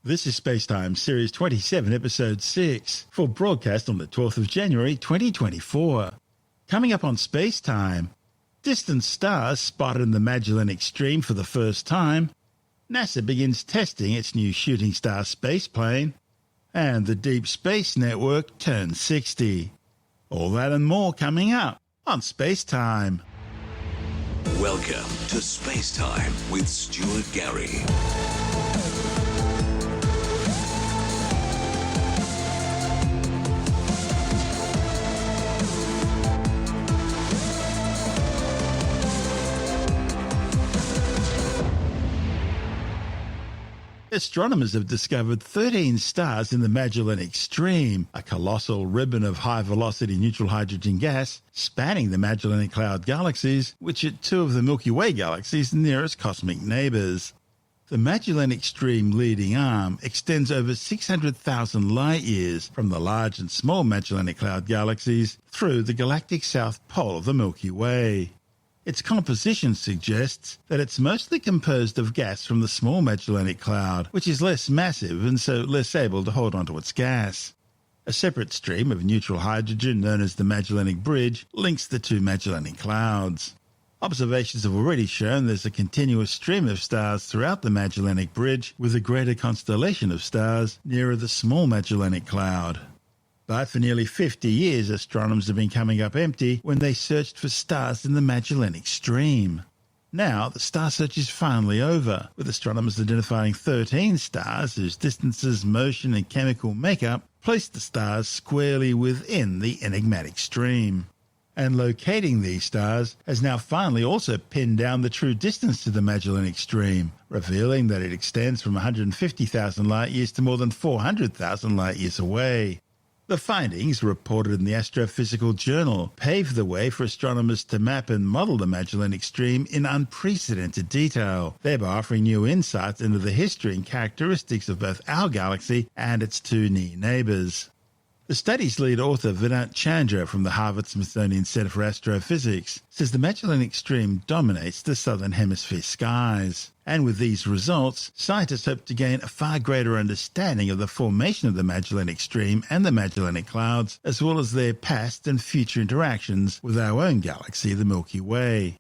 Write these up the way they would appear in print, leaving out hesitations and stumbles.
This is SpaceTime Series 27, Episode 6, for broadcast on the 12th of January 2024. Coming up on SpaceTime, distant stars spotted in the Magellanic Stream for the first time, NASA begins testing its new shooting star spaceplane, and the Deep Space Network turns 60. All that and more coming up on SpaceTime. Welcome to SpaceTime with Stuart Gary. Astronomers have discovered 13 stars in the Magellanic Stream, a colossal ribbon of high-velocity neutral hydrogen gas spanning the Magellanic Cloud galaxies, which are two of the Milky Way galaxy's nearest cosmic neighbours. The Magellanic Stream leading arm extends over 600,000 light-years from the large and small Magellanic Cloud galaxies through the galactic south pole of the Milky Way. Its composition suggests that it's mostly composed of gas from the small Magellanic Cloud, which is less massive and so less able to hold onto its gas. A separate stream of neutral hydrogen, known as the Magellanic Bridge, links the two Magellanic Clouds. Observations have already shown there's a continuous stream of stars throughout the Magellanic Bridge, with a greater constellation of stars nearer the small Magellanic Cloud. But for nearly 50 years, astronomers have been coming up empty when they searched for stars in the Magellanic Stream. Now, the star search is finally over, with astronomers identifying 13 stars whose distances, motion and chemical makeup place the stars squarely within the enigmatic stream. And locating these stars has now finally also pinned down the true distance to the Magellanic Stream, revealing that it extends from 150,000 light-years to more than 400,000 light-years away. The findings, reported in the Astrophysical Journal, paved the way for astronomers to map and model the Magellanic Stream in unprecedented detail, thereby offering new insights into the history and characteristics of both our galaxy and its two near neighbours. The study's lead author, Vedant Chandra from the Harvard-Smithsonian Center for Astrophysics, says the Magellanic Stream dominates the southern hemisphere skies. And with these results, scientists hope to gain a far greater understanding of the formation of the Magellanic Stream and the Magellanic Clouds, as well as their past and future interactions with our own galaxy, the Milky Way.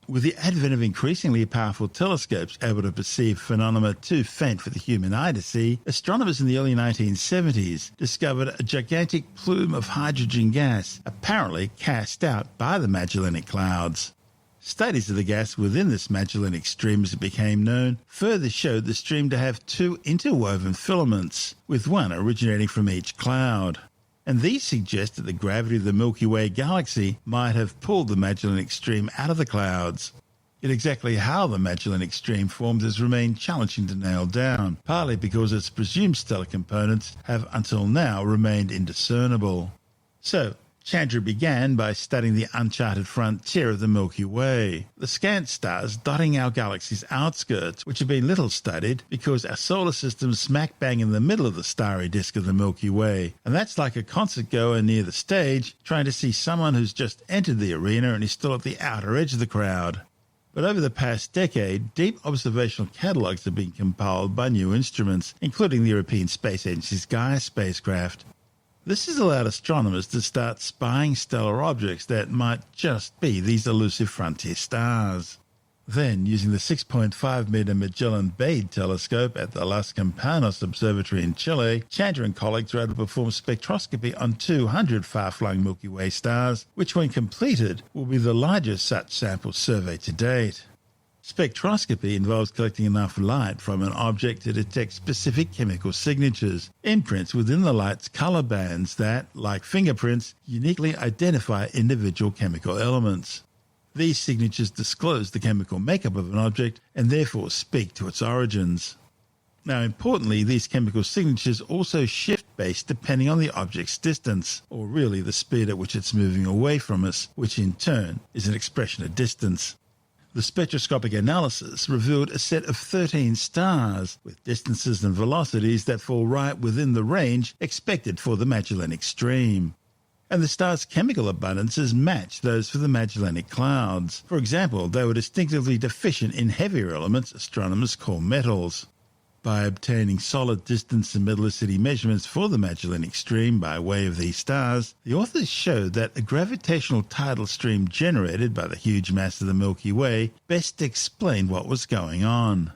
With the advent of increasingly powerful telescopes able to perceive phenomena too faint for the human eye to see, astronomers in the early 1970s discovered a gigantic plume of hydrogen gas apparently cast out by the Magellanic Clouds. Studies of the gas within this Magellanic Stream, as it became known, further showed the stream to have two interwoven filaments, with one originating from each cloud. And these suggest that the gravity of the Milky Way galaxy might have pulled the Magellanic Stream out of the clouds. Yet exactly how the Magellanic Stream formed has remained challenging to nail down, partly because its presumed stellar components have until now remained indiscernible. So, Chandra began by studying the uncharted frontier of the Milky Way, the scant stars dotting our galaxy's outskirts, which have been little studied because our solar system's smack bang in the middle of the starry disk of the Milky Way, and that's like a concert goer near the stage trying to see someone who's just entered the arena and is still at the outer edge of the crowd. But over the past decade, deep observational catalogues have been compiled by new instruments, including the European Space Agency's Gaia spacecraft. This has allowed astronomers to start spying stellar objects that might just be these elusive frontier stars. Then, using the 6.5-metre Magellan Bade telescope at the Las Campanas Observatory in Chile, Chandra and colleagues were able to perform spectroscopy on 200 far-flung Milky Way stars, which when completed will be the largest such sample survey to date. Spectroscopy involves collecting enough light from an object to detect specific chemical signatures, imprints within the light's colour bands that, like fingerprints, uniquely identify individual chemical elements. These signatures disclose the chemical makeup of an object and therefore speak to its origins. Now, importantly, these chemical signatures also shift based depending on the object's distance, or really the speed at which it's moving away from us, which in turn is an expression of distance. The spectroscopic analysis revealed a set of 13 stars with distances and velocities that fall right within the range expected for the Magellanic Stream. And the stars' chemical abundances match those for the Magellanic Clouds. For example, they were distinctively deficient in heavier elements astronomers call metals. By obtaining solid distance and metallicity measurements for the Magellanic Stream by way of these stars, the authors showed that a gravitational tidal stream generated by the huge mass of the Milky Way best explained what was going on.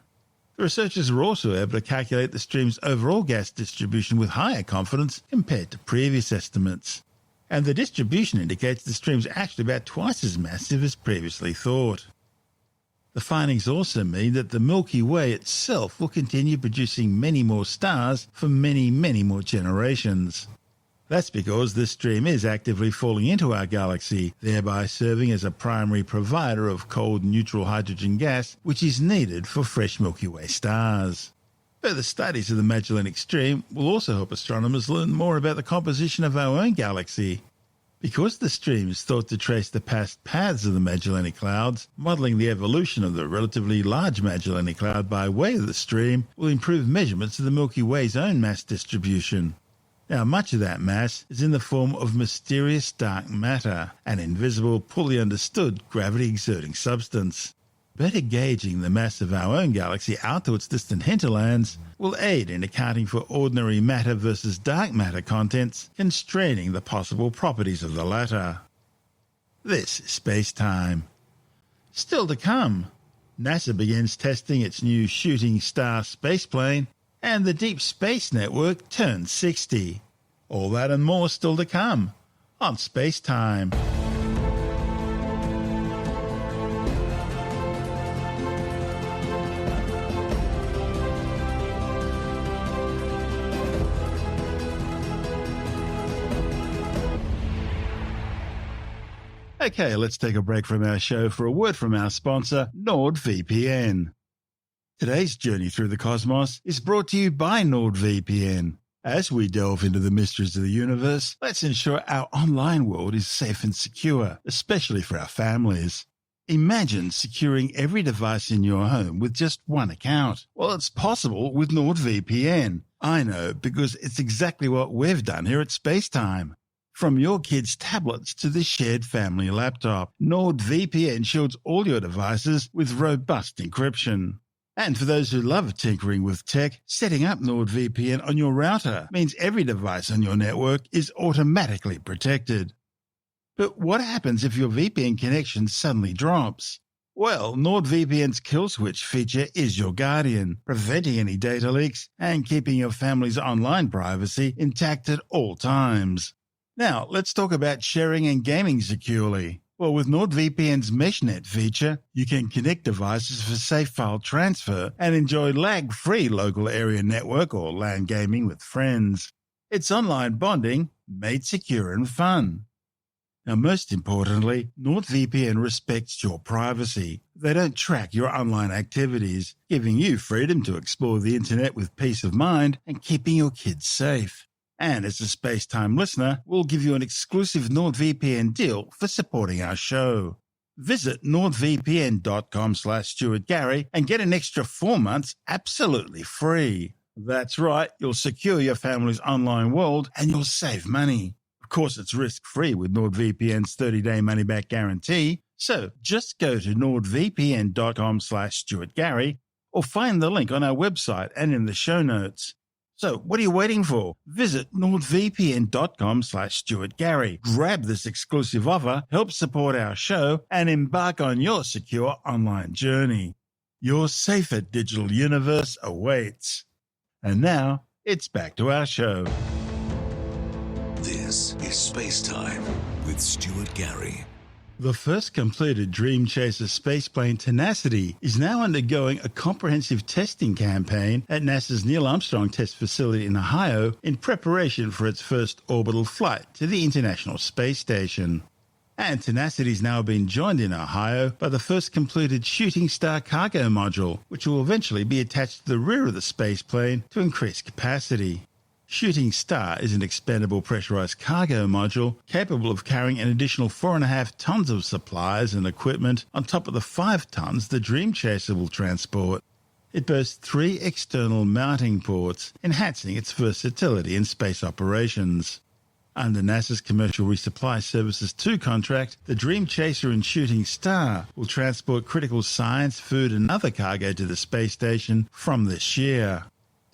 The researchers were also able to calculate the stream's overall gas distribution with higher confidence compared to previous estimates. And the distribution indicates the stream's actually about twice as massive as previously thought. The findings also mean that the Milky Way itself will continue producing many more stars for many, many more generations. That's because this stream is actively falling into our galaxy, thereby serving as a primary provider of cold neutral hydrogen gas, which is needed for fresh Milky Way stars. Further studies of the Magellanic Stream will also help astronomers learn more about the composition of our own galaxy. Because the stream is thought to trace the past paths of the Magellanic Clouds, modelling the evolution of the relatively large Magellanic Cloud by way of the stream will improve measurements of the Milky Way's own mass distribution. Now, much of that mass is in the form of mysterious dark matter, an invisible, poorly understood, gravity-exerting substance. Better gauging the mass of our own galaxy out to its distant hinterlands will aid in accounting for ordinary matter versus dark matter contents, constraining the possible properties of the latter. This is SpaceTime. Still to come, NASA begins testing its new shooting star spaceplane, and the Deep Space Network turns 60. All that and more still to come on SpaceTime. Okay, let's take a break from our show for a word from our sponsor, NordVPN. Today's journey through the cosmos is brought to you by NordVPN. As we delve into the mysteries of the universe, let's ensure our online world is safe and secure, especially for our families. Imagine securing every device in your home with just one account. Well, it's possible with NordVPN. I know, because it's exactly what we've done here at SpaceTime. From your kids' tablets to the shared family laptop, NordVPN shields all your devices with robust encryption. And for those who love tinkering with tech, setting up NordVPN on your router means every device on your network is automatically protected. But what happens if your VPN connection suddenly drops? Well, NordVPN's kill switch feature is your guardian, preventing any data leaks and keeping your family's online privacy intact at all times. Now, let's talk about sharing and gaming securely. Well, with NordVPN's MeshNet feature, you can connect devices for safe file transfer and enjoy lag-free local area network or LAN gaming with friends. It's online bonding made secure and fun. Now, most importantly, NordVPN respects your privacy. They don't track your online activities, giving you freedom to explore the internet with peace of mind and keeping your kids safe. And as a SpaceTime listener, we'll give you an exclusive NordVPN deal for supporting our show. Visit nordvpn.com/StuartGary and get an extra 4 months absolutely free. That's right, you'll secure your family's online world and you'll save money. Of course, it's risk-free with NordVPN's 30-day money-back guarantee. So just go to nordvpn.com/StuartGary or find the link on our website and in the show notes. So what are you waiting for? Visit nordvpn.com/StuartGary. Grab this exclusive offer, help support our show, and embark on your secure online journey. Your safer digital universe awaits. And now, it's back to our show. This is SpaceTime with Stuart Gary. The first completed Dream Chaser spaceplane Tenacity is now undergoing a comprehensive testing campaign at NASA's Neil Armstrong Test Facility in Ohio in preparation for its first orbital flight to the International Space Station. And Tenacity has now been joined in Ohio by the first completed Shooting Star cargo module, which will eventually be attached to the rear of the spaceplane to increase capacity. Shooting Star is an expandable pressurized cargo module capable of carrying an additional 4.5 tons of supplies and equipment on top of the 5 tons the Dream Chaser will transport. It boasts 3 external mounting ports, enhancing its versatility in space operations. Under NASA's Commercial Resupply Services 2 contract, the Dream Chaser and Shooting Star will transport critical science, food and other cargo to the space station from this year.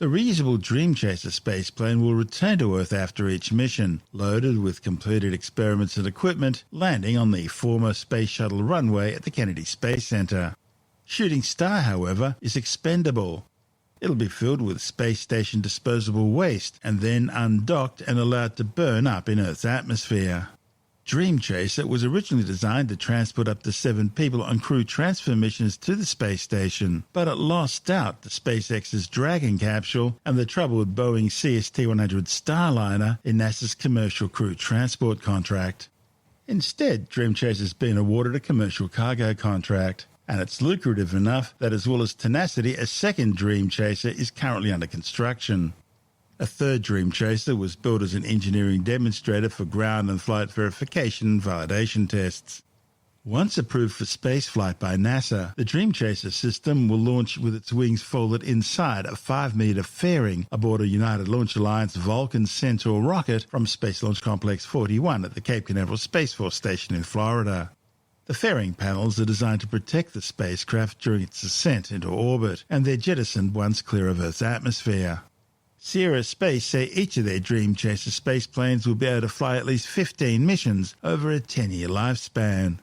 The reusable Dream Chaser spaceplane will return to Earth after each mission, loaded with completed experiments and equipment, landing on the former Space Shuttle runway at the Kennedy Space Center. Shooting Star, however, is expendable. It'll be filled with space station disposable waste and then undocked and allowed to burn up in Earth's atmosphere. Dream Chaser was originally designed to transport up to 7 people on crew transfer missions to the space station, but it lost out to SpaceX's Dragon capsule and the troubled Boeing CST-100 Starliner in NASA's commercial crew transport contract. Instead, Dream Chaser's been awarded a commercial cargo contract, and it's lucrative enough that, as well as Tenacity, a second Dream Chaser is currently under construction. A third Dream Chaser was built as an engineering demonstrator for ground and flight verification and validation tests. Once approved for spaceflight by NASA, the Dream Chaser system will launch with its wings folded inside a 5-metre fairing aboard a United Launch Alliance Vulcan Centaur rocket from Space Launch Complex 41 at the Cape Canaveral Space Force Station in Florida. The fairing panels are designed to protect the spacecraft during its ascent into orbit, and they're jettisoned once clear of Earth's atmosphere. Sierra Space say each of their Dream Chaser spaceplanes will be able to fly at least 15 missions over a 10-year lifespan.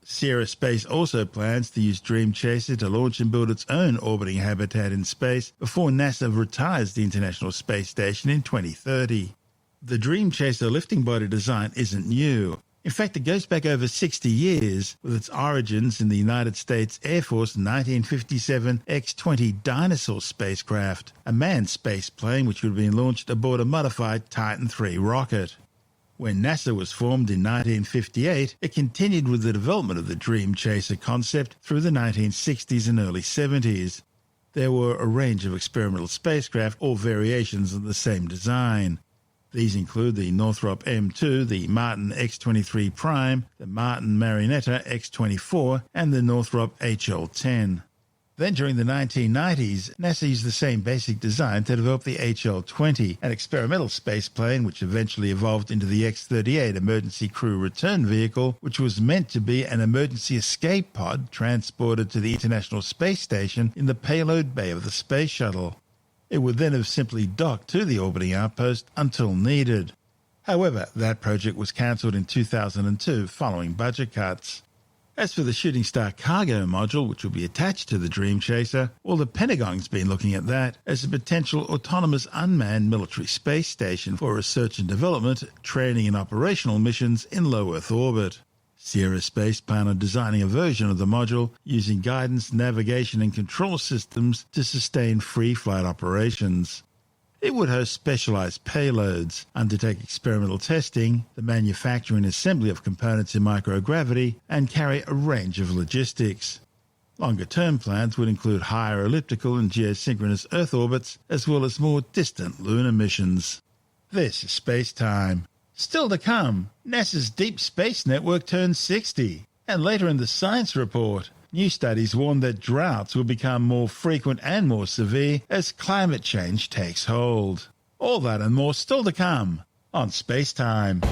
Sierra Space also plans to use Dream Chaser to launch and build its own orbiting habitat in space before NASA retires the International Space Station in 2030. The Dream Chaser lifting body design isn't new. In fact, it goes back over 60 years, with its origins in the United States Air Force 1957 X-20 Dinosaur spacecraft, a manned spaceplane which would have been launched aboard a modified Titan III rocket. When NASA was formed in 1958, it continued with the development of the Dream Chaser concept through the 1960s and early 70s. There were a range of experimental spacecraft, all variations of the same design. These include the Northrop M2, the Martin X-23 Prime, the Martin Marietta X-24, and the Northrop HL-10. Then during the 1990s, NASA used the same basic design to develop the HL-20, an experimental spaceplane which eventually evolved into the X-38 Emergency Crew Return Vehicle, which was meant to be an emergency escape pod transported to the International Space Station in the payload bay of the Space Shuttle. It would then have simply docked to the orbiting outpost until needed. However, that project was cancelled in 2002 following budget cuts. As for the Shooting Star cargo module, which will be attached to the Dream Chaser, well, the Pentagon's been looking at that as a potential autonomous unmanned military space station for research and development, training and operational missions in low Earth orbit. Sierra Space plan on designing a version of the module using guidance, navigation and control systems to sustain free flight operations. It would host specialized payloads, undertake experimental testing, the manufacture and assembly of components in microgravity, and carry a range of logistics. Longer-term plans would include higher elliptical and geosynchronous Earth orbits, as well as more distant lunar missions. This is SpaceTime. Still to come, NASA's Deep Space Network turns 60. And later in the science report, new studies warn that droughts will become more frequent and more severe as climate change takes hold. All that and more still to come on SpaceTime.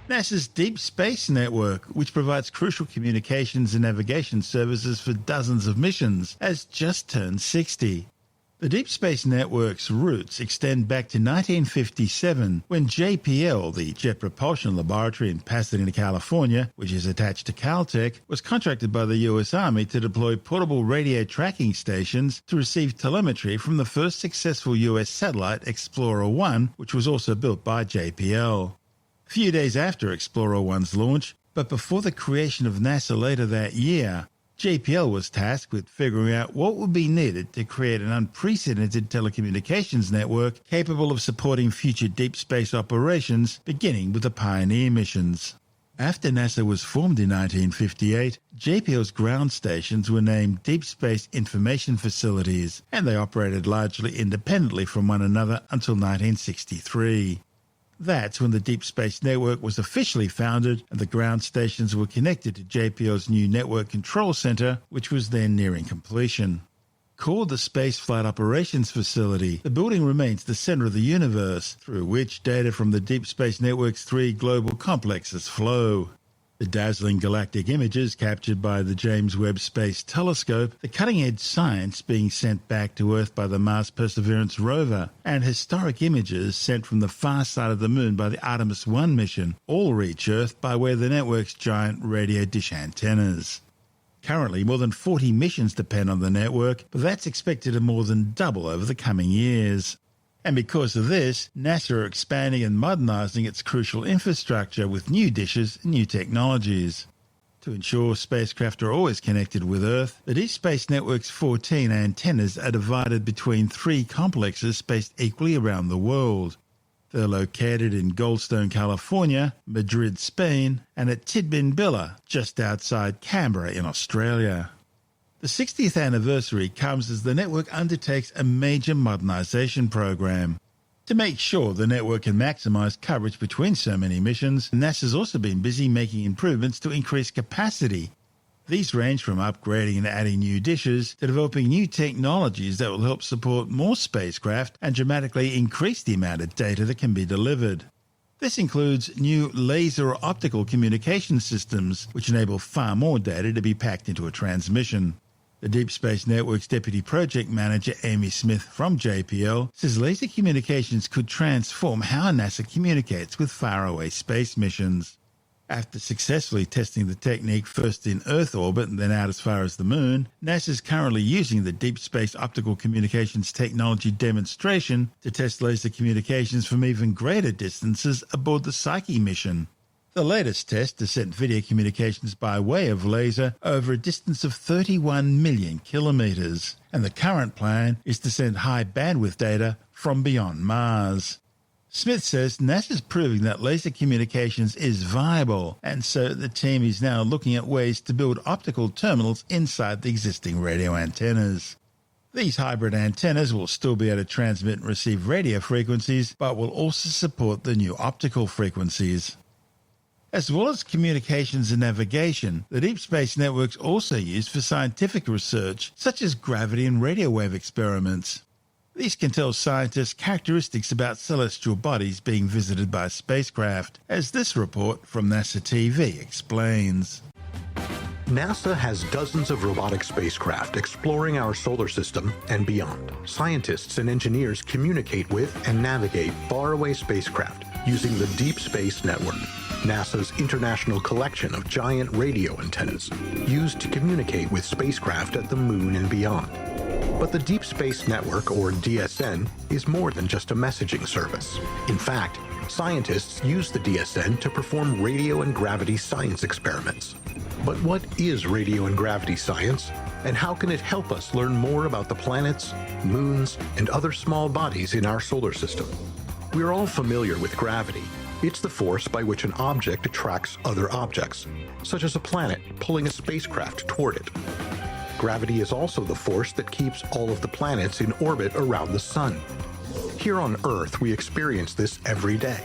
NASA's Deep Space Network, which provides crucial communications and navigation services for dozens of missions, has just turned 60. The Deep Space Network's roots extend back to 1957, when JPL, the Jet Propulsion Laboratory in Pasadena, California, which is attached to Caltech, was contracted by the US Army to deploy portable radio tracking stations to receive telemetry from the first successful US satellite, Explorer 1, which was also built by JPL. A few days after Explorer 1's launch, but before the creation of NASA later that year, JPL was tasked with figuring out what would be needed to create an unprecedented telecommunications network capable of supporting future deep space operations, beginning with the Pioneer missions. After NASA was formed in 1958, JPL's ground stations were named Deep Space Information Facilities, and they operated largely independently from one another until 1963. That's when the Deep Space Network was officially founded and the ground stations were connected to JPL's new Network Control Center, which was then nearing completion. Called the Space Flight Operations Facility, the building remains the centre of the universe, through which data from the Deep Space Network's 3 global complexes flow. The dazzling galactic images captured by the James Webb Space Telescope, the cutting-edge science being sent back to Earth by the Mars Perseverance rover, and historic images sent from the far side of the Moon by the Artemis 1 mission all reach Earth by way of the network's giant radio dish antennas. Currently, more than 40 missions depend on the network, but that's expected to more than double over the coming years. And because of this, NASA are expanding and modernising its crucial infrastructure with new dishes and new technologies. To ensure spacecraft are always connected with Earth, the Deep Space Network's 14 antennas are divided between 3 complexes spaced equally around the world. They're located in Goldstone, California, Madrid, Spain, and at Tidbinbilla, just outside Canberra in Australia. The 60th anniversary comes as the network undertakes a major modernisation program. To make sure the network can maximise coverage between so many missions, NASA's also been busy making improvements to increase capacity. These range from upgrading and adding new dishes to developing new technologies that will help support more spacecraft and dramatically increase the amount of data that can be delivered. This includes new laser or optical communication systems, which enable far more data to be packed into a transmission. The Deep Space Network's Deputy Project Manager Amy Smith from JPL says laser communications could transform how NASA communicates with faraway space missions. After successfully testing the technique first in Earth orbit and then out as far as the Moon, NASA is currently using the Deep Space Optical Communications Technology demonstration to test laser communications from even greater distances aboard the Psyche mission. The latest test has sent video communications by way of laser over a distance of 31 million kilometres, and the current plan is to send high bandwidth data from beyond Mars. Smith says NASA's proving that laser communications is viable, and so the team is now looking at ways to build optical terminals inside the existing radio antennas. These hybrid antennas will still be able to transmit and receive radio frequencies, but will also support the new optical frequencies. As well as communications and navigation, the Deep Space Network's also used for scientific research, such as gravity and radio wave experiments. These can tell scientists characteristics about celestial bodies being visited by spacecraft, as this report from NASA TV explains. NASA has dozens of robotic spacecraft exploring our solar system and beyond. Scientists and engineers communicate with and navigate faraway spacecraft using the Deep Space Network, NASA's international collection of giant radio antennas used to communicate with spacecraft at the Moon and beyond. But the Deep Space Network, or DSN, is more than just a messaging service. In fact, scientists use the DSN to perform radio and gravity science experiments. But what is radio and gravity science, and how can it help us learn more about the planets, moons, and other small bodies in our solar system? We're all familiar with gravity. It's the force by which an object attracts other objects, such as a planet pulling a spacecraft toward it. Gravity is also the force that keeps all of the planets in orbit around the Sun. Here on Earth, we experience this every day.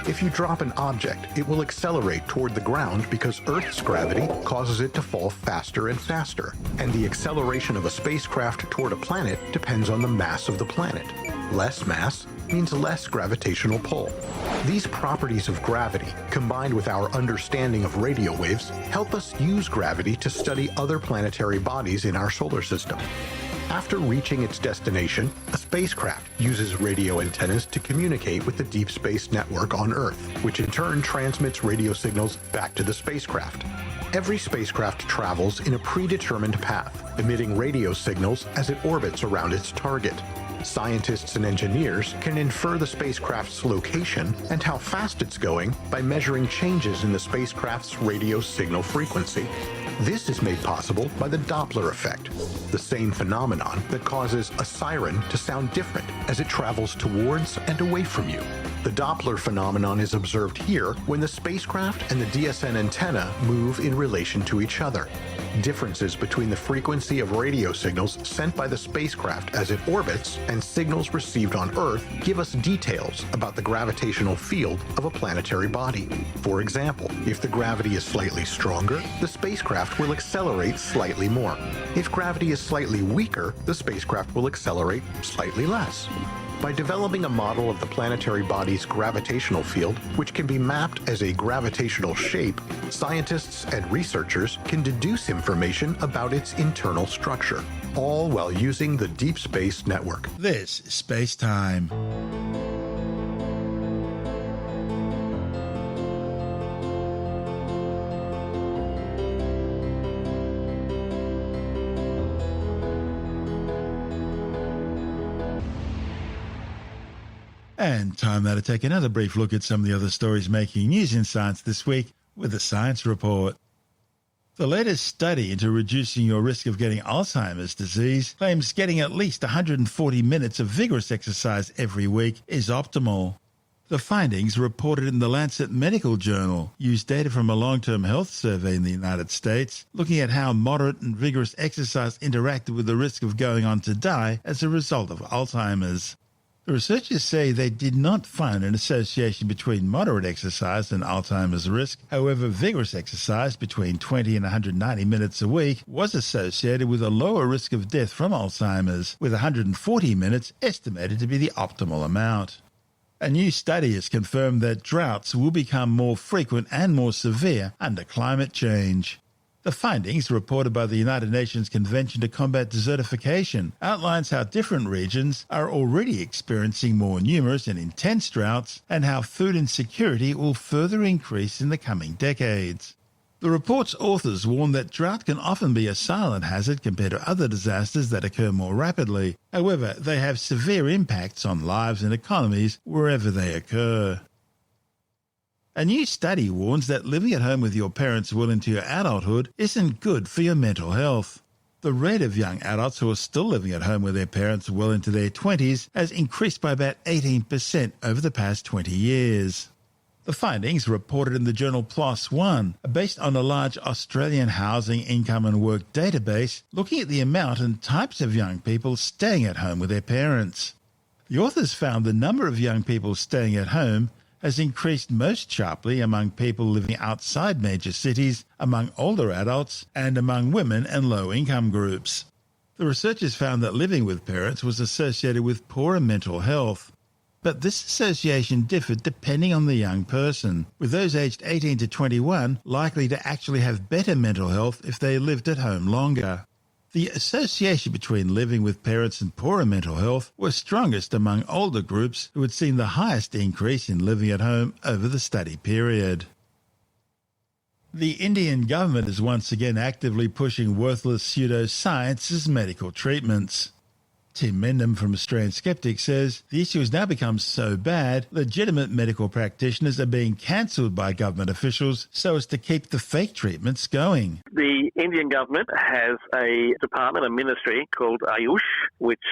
If you drop an object, it will accelerate toward the ground because Earth's gravity causes it to fall faster and faster, and the acceleration of a spacecraft toward a planet depends on the mass of the planet. Less mass means less gravitational pull. These properties of gravity, combined with our understanding of radio waves, help us use gravity to study other planetary bodies in our solar system. After reaching its destination, a spacecraft uses radio antennas to communicate with the Deep Space Network on Earth, which in turn transmits radio signals back to the spacecraft. Every spacecraft travels in a predetermined path, emitting radio signals as it orbits around its target. Scientists and engineers can infer the spacecraft's location and how fast it's going by measuring changes in the spacecraft's radio signal frequency. This is made possible by the Doppler effect, the same phenomenon that causes a siren to sound different as it travels towards and away from you. The Doppler phenomenon is observed here when the spacecraft and the DSN antenna move in relation to each other. Differences between the frequency of radio signals sent by the spacecraft as it orbits and signals received on Earth give us details about the gravitational field of a planetary body. For example, if the gravity is slightly stronger, the spacecraft will accelerate slightly more. If gravity is slightly weaker, the spacecraft will accelerate slightly less. By developing a model of the planetary body's gravitational field, which can be mapped as a gravitational shape, scientists and researchers can deduce information about its internal structure, all while using the Deep Space Network. This is SpaceTime. And time now to take another brief look at some of the other stories making news in science this week with the Science Report. The latest study into reducing your risk of getting Alzheimer's disease claims getting at least 140 minutes of vigorous exercise every week is optimal. The findings, reported in the Lancet Medical Journal, use data from a long-term health survey in the United States, looking at how moderate and vigorous exercise interacted with the risk of going on to die as a result of Alzheimer's. The researchers say they did not find an association between moderate exercise and Alzheimer's risk. However, vigorous exercise between 20 and 190 minutes a week was associated with a lower risk of death from Alzheimer's, with 140 minutes estimated to be the optimal amount. A new study has confirmed that droughts will become more frequent and more severe under climate change. The findings, reported by the United Nations Convention to Combat Desertification, outlines how different regions are already experiencing more numerous and intense droughts and how food insecurity will further increase in the coming decades. The report's authors warn that drought can often be a silent hazard compared to other disasters that occur more rapidly. However, they have severe impacts on lives and economies wherever they occur. A new study warns that living at home with your parents well into your adulthood isn't good for your mental health. The rate of young adults who are still living at home with their parents well into their 20s has increased by about 18% over the past 20 years. The findings, reported in the journal PLOS ONE, are based on a large Australian housing, income and work database looking at the amount and types of young people staying at home with their parents. The authors found the number of young people staying at home has increased most sharply among people living outside major cities, among older adults, and among women and low-income groups. The researchers found that living with parents was associated with poorer mental health, but this association differed depending on the young person, with those aged 18 to 21 likely to actually have better mental health if they lived at home longer. The association between living with parents and poorer mental health was strongest among older groups who had seen the highest increase in living at home over the study period. The Indian government is once again actively pushing worthless pseudoscience as medical treatments. Tim Mendham from Australian Skeptics says the issue has now become so bad, legitimate medical practitioners are being cancelled by government officials so as to keep the fake treatments going. The Indian government has a department, a ministry called Ayush, which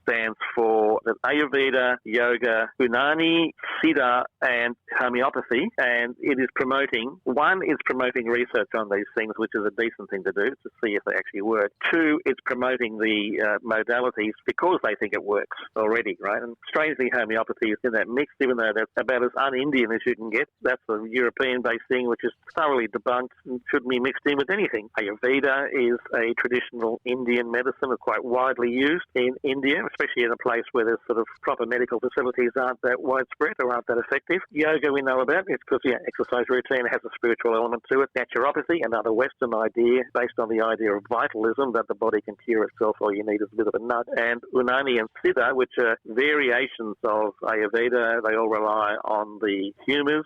stands for the Ayurveda, Yoga, Unani, Siddha and Homeopathy, and it is promoting research on these things, which is a decent thing to do, to see if they actually work. Two, it's promoting the modalities because they think it works already, right? And strangely, homeopathy is in that mix, even though that's about as un-Indian as you can get. That's a European-based thing which is thoroughly debunked and shouldn't be mixed in with anything. Ayurveda is a traditional Indian medicine that's quite widely used in India, especially in a place where there's sort of proper medical facilities aren't that widespread or aren't that effective. Yoga we know about. It's because exercise routine has a spiritual element to it. Naturopathy, another Western idea based on the idea of vitalism, that the body can cure itself, all you need is a bit of a nut. And Unani and Siddha, which are variations of Ayurveda, they all rely on the humours,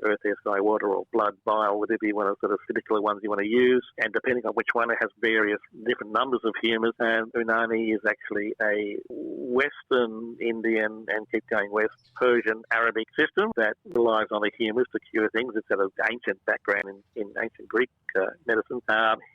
earth, air, sky, water, or blood, bile, whatever you want to sort of particular ones you want to use. And depending on which one, it has various different numbers of humours. And Unani is actually a Western Indian and keep going west, Persian Arabic system that relies on the humours to cure things. It's got an ancient background in ancient Greek medicine.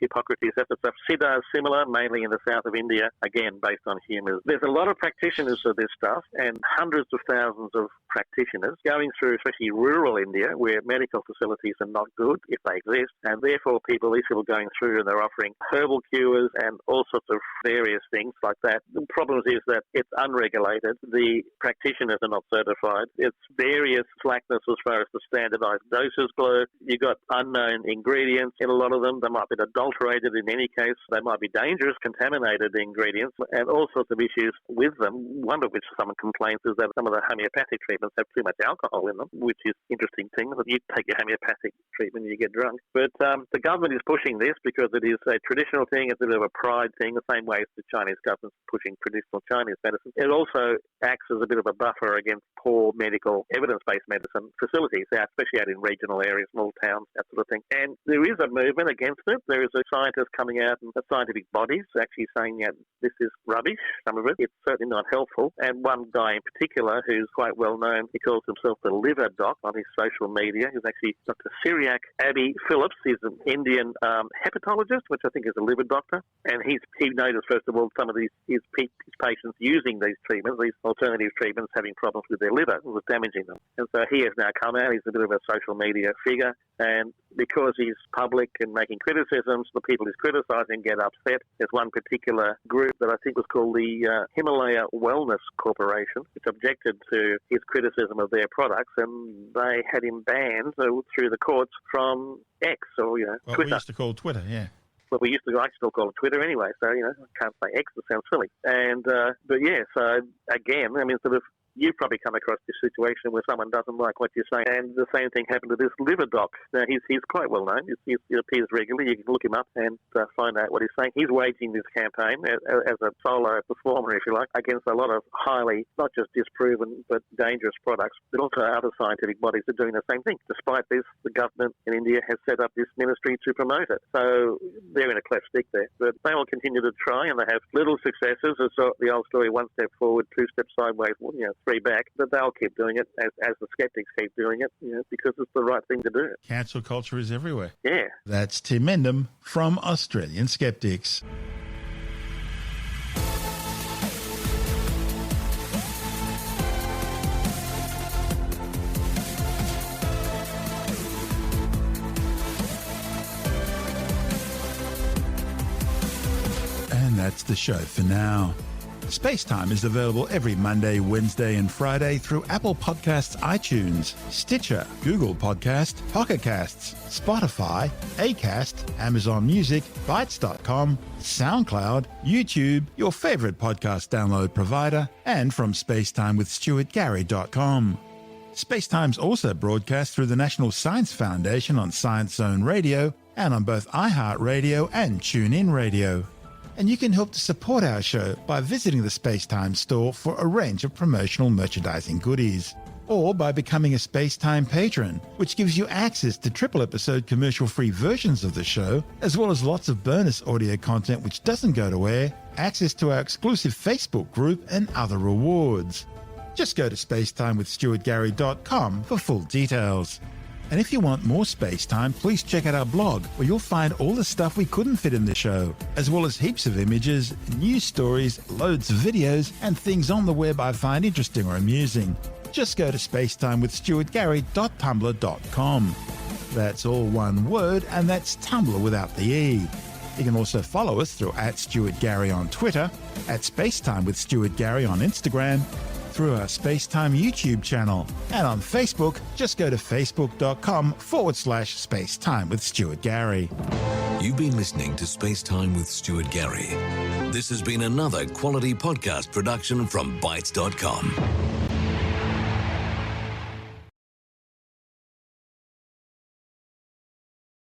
Hippocrates, that sort of stuff. Siddha is similar, mainly in the south of India, again based on humours. There's a lot of practitioners of this stuff and hundreds of thousands of practitioners going through, especially rural India, where medical facilities are not good, if they exist, and therefore these people going through and they're offering herbal cures and all sorts of various things like that. The problem is that it's unregulated. The practitioners are not certified. It's various slackness as far as the standardised doses go. You've got unknown ingredients in a lot of them. They might be adulterated in any case. They might be dangerous, contaminated ingredients, and all sorts of issues with them. One of which someone complains is that some of the homeopathic treatments have too much alcohol in them, which is an interesting thing. You take your homeopathic treatment and you get drunk. But the government is pushing this because it is a traditional thing. It's a bit of a pride thing, the same way as the Chinese government's pushing traditional Chinese medicine. It also acts as a bit of a buffer against poor medical, evidence-based medicine facilities, especially out in regional areas, small towns, that sort of thing. And there is a movement against it. There is a scientist coming out and scientific bodies actually saying that this is rubbish, some of it. It's certainly not helpful. And one guy in particular who's quite well known, he calls himself the liver doc on his social media. He's actually Dr. Syriac Abbey Phillips. He's an Indian hepatologist, which I think is a liver doctor. And he noticed, first of all, some of his patients using these treatments, these alternative treatments, having problems with their liver. It was damaging them. And so he has now come out. He's a bit of a social media figure. And because he's public and making criticisms, the people he's criticising get upset. There's one particular group that I think was called the Himalaya Wellness Corporation, which objected to his criticism of their products, and they had him banned through the courts from X, or Twitter. We used to call Twitter, yeah. Well, I still call it Twitter anyway, so, I can't say X, it sounds silly. And, but yeah, so again, sort of, you've probably come across this situation where someone doesn't like what you're saying, and the same thing happened to this liver doc. Now, he's quite well known. He appears regularly. You can look him up and find out what he's saying. He's waging this campaign as a solo performer, if you like, against a lot of highly, not just disproven, but dangerous products, but also other scientific bodies are doing the same thing. Despite this, the government in India has set up this ministry to promote it. So they're in a cleft stick there. But they will continue to try, and they have little successes. It's the old story, one step forward, two steps sideways, three back, but they'll keep doing it as the skeptics keep doing it, because it's the right thing to do. Cancel culture is everywhere. Yeah. That's Tim Mendham from Australian Skeptics. And that's the show for now. SpaceTime is available every Monday, Wednesday and Friday through Apple Podcasts, iTunes, Stitcher, Google Podcast, Pocket Casts, Spotify, Acast, Amazon Music, Bytes.com, SoundCloud, YouTube, your favourite podcast download provider, and from spacetimewithstuartgary.com. SpaceTime's also broadcast through the National Science Foundation on Science Zone Radio and on both iHeartRadio and TuneIn Radio. And you can help to support our show by visiting the SpaceTime store for a range of promotional merchandising goodies, or by becoming a SpaceTime patron, which gives you access to triple-episode commercial-free versions of the show, as well as lots of bonus audio content which doesn't go to air, access to our exclusive Facebook group, and other rewards. Just go to spacetimewithstuartgary.com for full details. And if you want more space time, please check out our blog, where you'll find all the stuff we couldn't fit in the show, as well as heaps of images, news stories, loads of videos, and things on the web I find interesting or amusing. Just go to spacetimewithstuartgary.tumblr.com. That's all one word, and that's Tumblr without the E. You can also follow us through @StuartGary on Twitter, @SpaceTimeWithStuartGary on Instagram, through our SpaceTime YouTube channel, and on Facebook, just go to facebook.com/SpaceTime with Stuart Gary. You've been listening to SpaceTime with Stuart Gary. This has been another quality podcast production from Bytes.com.